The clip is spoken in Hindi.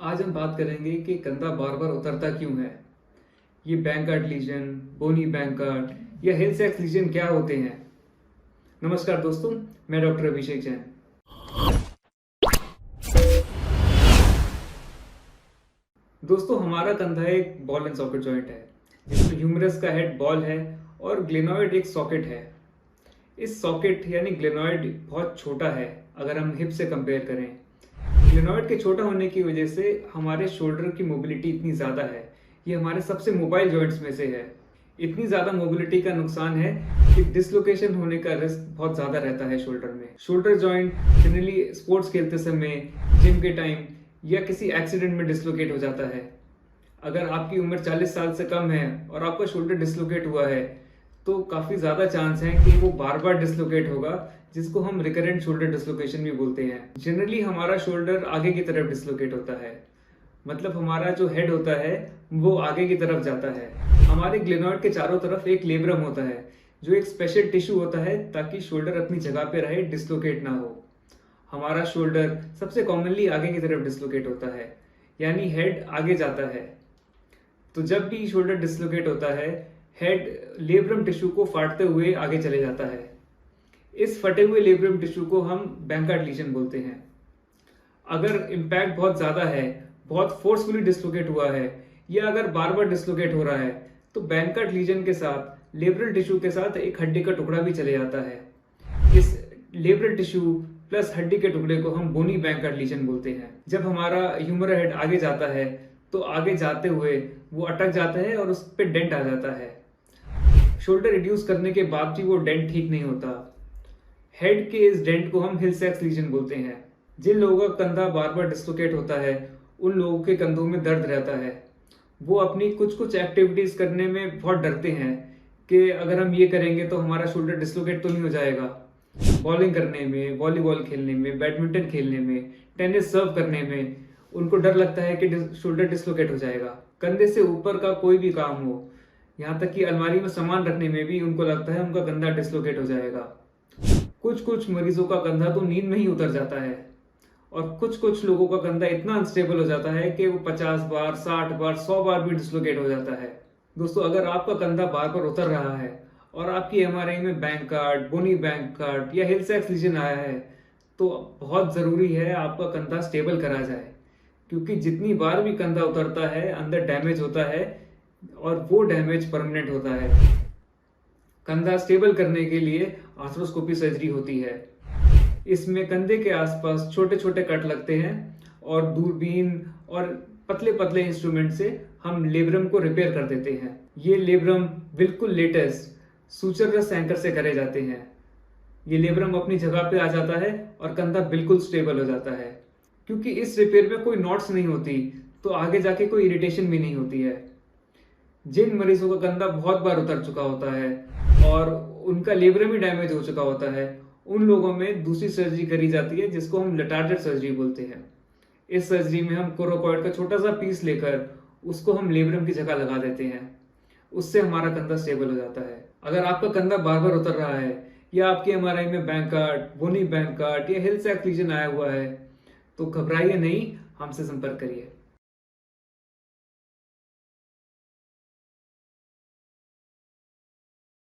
आज हम बात करेंगे कि कंधा बार बार उतरता क्यों है। ये बैंकार्ड लीजन, बोनी बैंकार्ड या हिल सैक्स लीजन क्या होते हैं। नमस्कार दोस्तों, मैं डॉक्टर अभिषेक जैन। दोस्तों, हमारा कंधा एक बॉल एंड सॉकेट जॉइंट है जिसमें ह्यूमरस का हेड बॉल है और ग्लेनॉइड एक सॉकेट है। इस सॉकेट यानी ग्लेनॉइड बहुत छोटा है अगर हम हिप से कंपेयर करें। ग्लेनॉइड के छोटा होने की वजह से हमारे शोल्डर की मोबिलिटी इतनी ज़्यादा है। ये हमारे सबसे मोबाइल जॉइंट्स में से है। इतनी ज़्यादा मोबिलिटी का नुकसान है कि डिसलोकेशन होने का रिस्क बहुत ज़्यादा रहता है शोल्डर में। शोल्डर जॉइंट जनरली स्पोर्ट्स खेलते समय, जिम के टाइम या किसी एक्सीडेंट में डिसलोकेट हो जाता है। अगर आपकी उम्र 40 साल से कम है और आपका शोल्डर डिसलोकेट हुआ है तो काफ़ी ज़्यादा चांस है कि वो बार बार डिसलोकेट होगा, जिसको हम रिकरेंट शोल्डर डिसलोकेशन भी बोलते हैं। जनरली हमारा शोल्डर आगे की तरफ डिसलोकेट होता है, मतलब हमारा जो हेड होता है वो आगे की तरफ जाता है। हमारे ग्लेनॉइड के चारों तरफ एक लेब्रम होता है जो एक स्पेशल टिश्यू होता है ताकि शोल्डर अपनी जगह पे रहे, डिसलोकेट ना हो। हमारा शोल्डर सबसे कॉमनली आगे की तरफ डिसलोकेट होता है, यानी हेड आगे जाता है। तो जब भी शोल्डर डिसलोकेट होता है, हेड लेब्रम टिश्यू को फाड़ते हुए आगे चले जाता है। इस फटे हुए लेब्रम टिश्यू को हम बैंकार्ड लीजन बोलते हैं। अगर इम्पैक्ट बहुत ज़्यादा है, बहुत फोर्सफुली डिसलोकेट हुआ है या अगर बार बार डिसलोकेट हो रहा है तो बैंकार्ड लीजन के साथ लेब्रल टिश्यू के साथ एक हड्डी का टुकड़ा भी चले जाता है। इस लेब्रल टिश्यू प्लस हड्डी के टुकड़े को हम बोनी बैंकार्ड लीजन बोलते हैं। जब हमारा ह्यूमरल हेड आगे जाता है तो आगे जाते हुए वो अटक जाता है और उस पर डेंट आ जाता है। शोल्डर रिड्यूस करने के बाद भी वो डेंट ठीक नहीं होता। हेड के इस डेंट को हम हिल सैक्स लीजन बोलते हैं। जिन लोगों का कंधा बार बार डिसलोकेट होता है उन लोगों के कंधों में दर्द रहता है। वो अपनी कुछ एक्टिविटीज करने में बहुत डरते हैं कि अगर हम ये करेंगे तो हमारा शोल्डर डिसलोकेट तो नहीं हो जाएगा। बॉलिंग करने में, वॉलीबॉल खेलने में, बैडमिंटन खेलने में, टेनिस सर्व करने में उनको डर लगता है कि शोल्डर डिसलोकेट हो जाएगा। कंधे से ऊपर का कोई भी काम हो, यहाँ तक कि अलमारी में सामान रखने में भी उनको लगता है उनका कंधा डिसलोकेट हो जाएगा। कुछ मरीजों का कंधा तो नींद में ही उतर जाता है और कुछ लोगों का कंधा इतना अनस्टेबल हो जाता है कि वो 50 बार, 60 बार, 100 बार भी डिसलोकेट हो जाता है। दोस्तों, अगर आपका कंधा बार बार उतर रहा है और आपकी एमआरआई में बैंकार्ड, बोनी बैंकार्ड या हिल सैक्स लीजन आया है तो बहुत ज़रूरी है आपका कंधा स्टेबल करा जाए, क्योंकि जितनी बार भी कंधा उतरता है अंदर डैमेज होता है और वो डैमेज परमानेंट होता है। कंधा स्टेबल करने के लिए आर्थ्रोस्कोपी सर्जरी होती है। इसमें कंधे के आसपास छोटे छोटे कट लगते हैं और दूरबीन और पतले पतले इंस्ट्रूमेंट से हम लेब्रम को रिपेयर कर देते हैं। ये लेब्रम बिल्कुल लेटेस्ट सूचरलेस एंकर से करे जाते हैं। ये लेब्रम अपनी जगह पे आ जाता है और कंधा बिल्कुल स्टेबल हो जाता है। क्योंकि इस रिपेयर में कोई नॉट्स नहीं होती तो आगे जाके कोई इरिटेशन भी नहीं होती है। जिन मरीजों का कंधा बहुत बार उतर चुका होता है और उनका लेब्रम ही डैमेज हो चुका होता है, उन लोगों में दूसरी सर्जरी करी जाती है जिसको हम लेटार्जेट सर्जरी बोलते हैं। इस सर्जरी में हम कोरोकॉइड का छोटा सा पीस लेकर उसको हम लेब्रम की जगह लगा देते हैं। उससे हमारा कंधा स्टेबल हो जाता है। अगर आपका कंधा बार बार उतर रहा है या आपके एमआरआई में बैंकार्ड, बोनी बैंकार्ड या हिल सैक्स लीजन आया हुआ है तो घबराइए नहीं, हमसे संपर्क करिए।